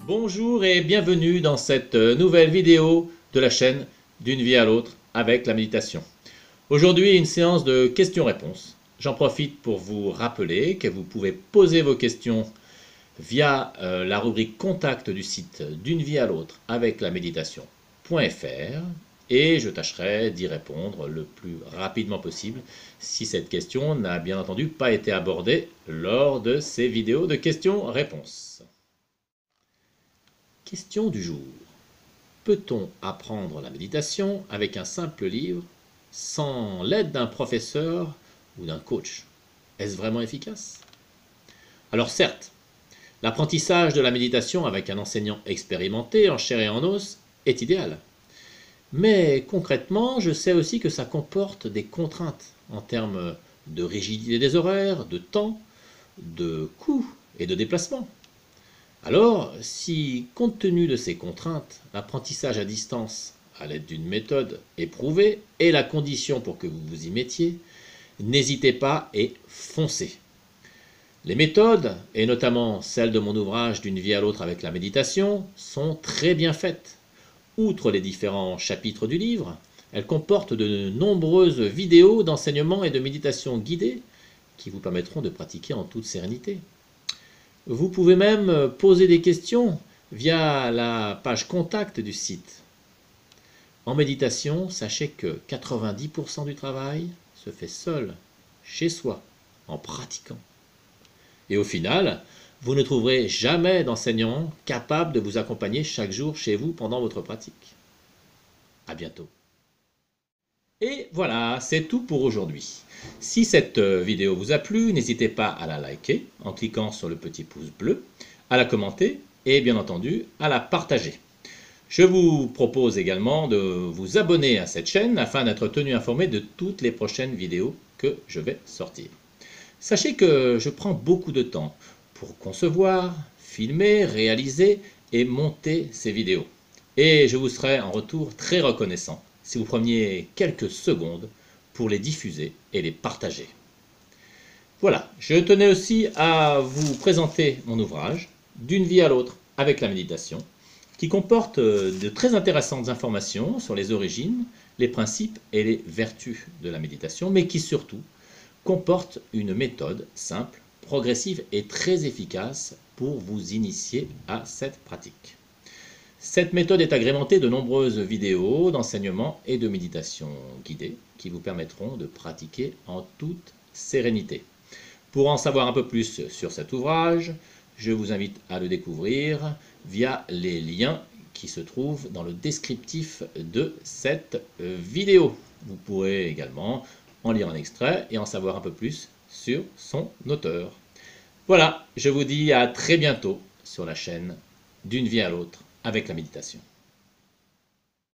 Bonjour et bienvenue dans cette nouvelle vidéo de la chaîne D'une vie à l'autre avec la méditation. Aujourd'hui, une séance de questions-réponses. J'en profite pour vous rappeler que vous pouvez poser vos questions via la rubrique contact du site D'une vie à l'autre avec la méditation.fr et je tâcherai d'y répondre le plus rapidement possible si cette question n'a bien entendu pas été abordée lors de ces vidéos de questions-réponses. Question du jour. Peut-on apprendre la méditation avec un simple livre sans l'aide d'un professeur ou d'un coach? Est-ce vraiment efficace? Alors certes, l'apprentissage de la méditation avec un enseignant expérimenté en chair et en os est idéal. Mais concrètement, je sais aussi que ça comporte des contraintes en termes de rigidité des horaires, de temps, de coûts et de déplacement. Alors, si, compte tenu de ces contraintes, l'apprentissage à distance, à l'aide d'une méthode éprouvée, est la condition pour que vous vous y mettiez, n'hésitez pas et foncez. Les méthodes, et notamment celles de mon ouvrage D'une vie à l'autre avec la méditation, sont très bien faites. Outre les différents chapitres du livre, elles comportent de nombreuses vidéos d'enseignement et de méditation guidée qui vous permettront de pratiquer en toute sérénité. Vous pouvez même poser des questions via la page contact du site. En méditation, sachez que 90% du travail se fait seul, chez soi, en pratiquant. Et au final, vous ne trouverez jamais d'enseignant capable de vous accompagner chaque jour chez vous pendant votre pratique. À bientôt. Et voilà, c'est tout pour aujourd'hui. Si cette vidéo vous a plu, n'hésitez pas à la liker en cliquant sur le petit pouce bleu, à la commenter et bien entendu à la partager. Je vous propose également de vous abonner à cette chaîne afin d'être tenu informé de toutes les prochaines vidéos que je vais sortir. Sachez que je prends beaucoup de temps pour concevoir, filmer, réaliser et monter ces vidéos. Et je vous serai en retour très reconnaissant si vous preniez quelques secondes pour les diffuser et les partager. Voilà, je tenais aussi à vous présenter mon ouvrage D'une vie à l'autre avec la méditation, qui comporte de très intéressantes informations sur les origines, les principes et les vertus de la méditation, mais qui surtout comporte une méthode simple, progressive et très efficace pour vous initier à cette pratique. Cette méthode est agrémentée de nombreuses vidéos d'enseignement et de méditation guidée qui vous permettront de pratiquer en toute sérénité. Pour en savoir un peu plus sur cet ouvrage, je vous invite à le découvrir via les liens qui se trouvent dans le descriptif de cette vidéo. Vous pourrez également en lire un extrait et en savoir un peu plus sur son auteur. Voilà, je vous dis à très bientôt sur la chaîne D'une vie à l'autre avec la méditation.